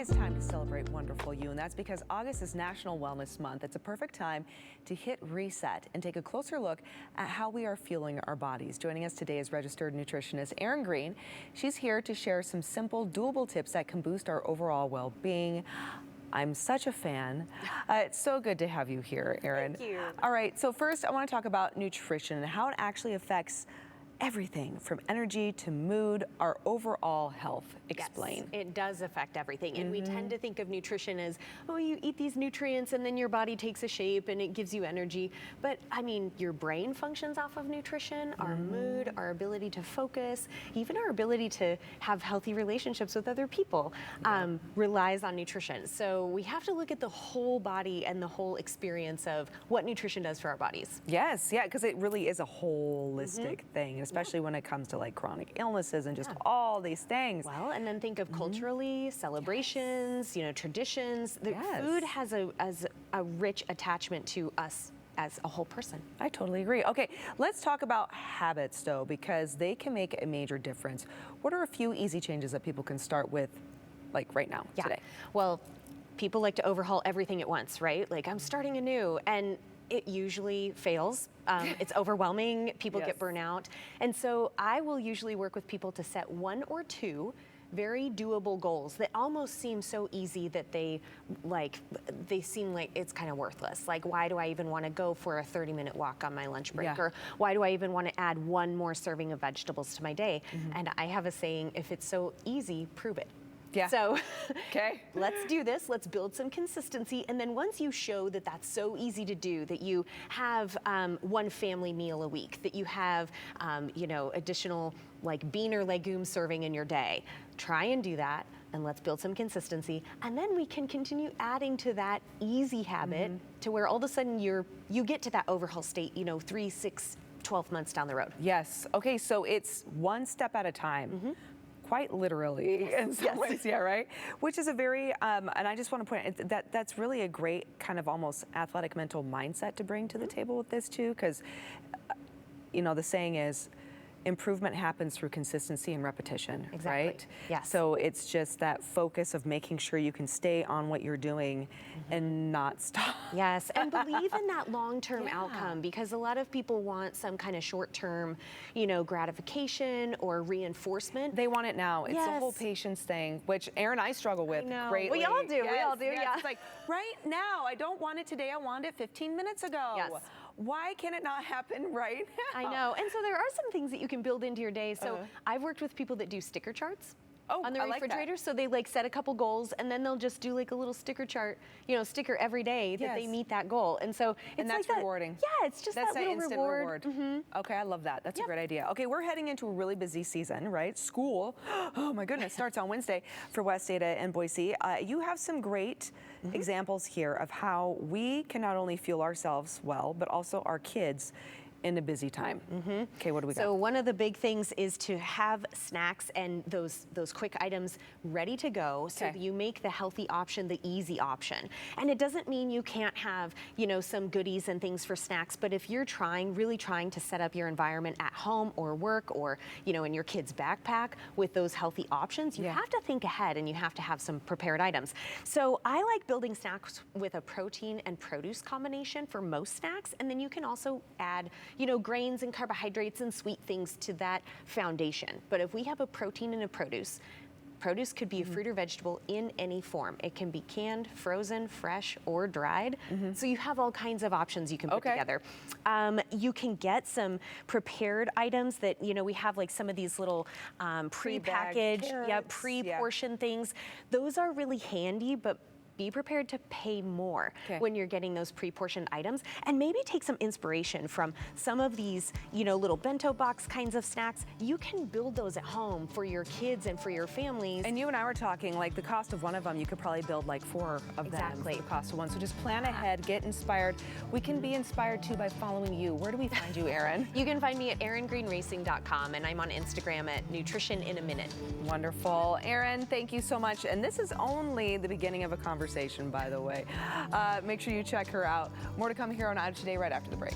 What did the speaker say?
It's time to celebrate wonderful you, and that's because August is National Wellness Month. It's a perfect time to hit reset and take a closer look at how we are fueling our bodies. Joining us today is registered nutritionist Erin Green. She's here to share some simple, doable tips that can boost our overall well-being. I'm such a fan. It's so good to have you here, Erin. Thank you. All right, so first I want to talk about nutrition and how it actually affects everything from energy to mood, our overall health. Explain. Yes, it does affect everything. And we tend to think of nutrition as, oh, you eat these nutrients and then your body takes a shape and it gives you energy. But I mean, your brain functions off of nutrition, our mood, our ability to focus, even our ability to have healthy relationships with other people relies on nutrition. So we have to look at the whole body and the whole experience of what nutrition does for our bodies. Yes, yeah, because it really is a holistic thing, especially when it comes to like chronic illnesses and just all these things. Well, and then think of culturally, celebrations, you know, traditions. The food has a rich attachment to us as a whole person. I totally agree. Okay, let's talk about habits though, because they can make a major difference. What are a few easy changes that people can start with, like right now, today? Well, people like to overhaul everything at once, right? Like, I'm starting anew, and it usually fails. It's overwhelming. People get burnout. And so I will usually work with people to set one or two very doable goals that almost seem so easy that they seem like it's kind of worthless. Like, why do I even want to go for a 30-minute walk on my lunch break? Or why do I even want to add one more serving of vegetables to my day? And I have a saying, if it's so easy, prove it. Yeah. So let's do this. Let's build some consistency. And then once you show that that's so easy to do, that you have one family meal a week, that you have, you know, additional like bean or legume serving in your day, try and do that. And let's build some consistency. And then we can continue adding to that easy habit to where all of a sudden you get to that overhaul state, you know, 3, 6, 12 months down the road. Yes. Okay, so it's one step at a time. Quite literally in some ways, right? Which is a very, and I just want to point out that that's really a great kind of almost athletic mental mindset to bring to the table with this too, because, you know, the saying is, improvement happens through consistency and repetition, right? Yes. So it's just that focus of making sure you can stay on what you're doing and not stop. Yes, and believe in that long-term outcome, because a lot of people want some kind of short-term, you know, gratification or reinforcement. They want it now. It's the whole patience thing, which Erin and I struggle with greatly. We all do. We all do. Yeah. It's like right now. I don't want it today. I wanted it 15 minutes ago. Yes. Why can it not happen right now? I know. And so there are some things that you can build into your day. So I've worked with people that do sticker charts on their refrigerator. So they like set a couple goals and then they'll just do like a little sticker chart, you know, sticker every day that they meet that goal. And so it's that's like rewarding. Yeah, it's just that's that little instant reward. Okay, I love that. That's a great idea. Okay, we're heading into a really busy season, right? School, oh my goodness, starts on Wednesday for West Ada and Boise. You have some great examples here of how we can not only fuel ourselves well, but also our kids in a busy time. Okay, what do we got? So one of the big things is to have snacks and those quick items ready to go, so that you make the healthy option the easy option. And it doesn't mean you can't have, you know, some goodies and things for snacks, but if you're really trying to set up your environment at home or work or, you know, in your kid's backpack with those healthy options, you have to think ahead and you have to have some prepared items. So I like building snacks with a protein and produce combination for most snacks, and then you can also add, you know, grains and carbohydrates and sweet things to that foundation. But if we have a protein and a produce could be a fruit or vegetable in any form. It can be canned, frozen, fresh, or dried. So you have all kinds of options you can put together. You can get prepared items that, you know, we have like some of these little pre-packaged, pre-portioned things. Those are really handy, but be prepared to pay more when you're getting those pre-portioned items, and maybe take some inspiration from some of these, you know, little bento box kinds of snacks. You can build those at home for your kids and for your families. And you and I were talking, like the cost of one of them, you could probably build like 4 of them for the cost of one. So just plan ahead, get inspired. We can be inspired too by following you. Where do we find you, Erin? You can find me at eringreenracing.com, and I'm on Instagram at Nutrition in a Minute. Wonderful. Erin, thank you so much. And this is only the beginning of a conversation, by the way. Make sure you check her out. More to come here on idaho-today right after the break.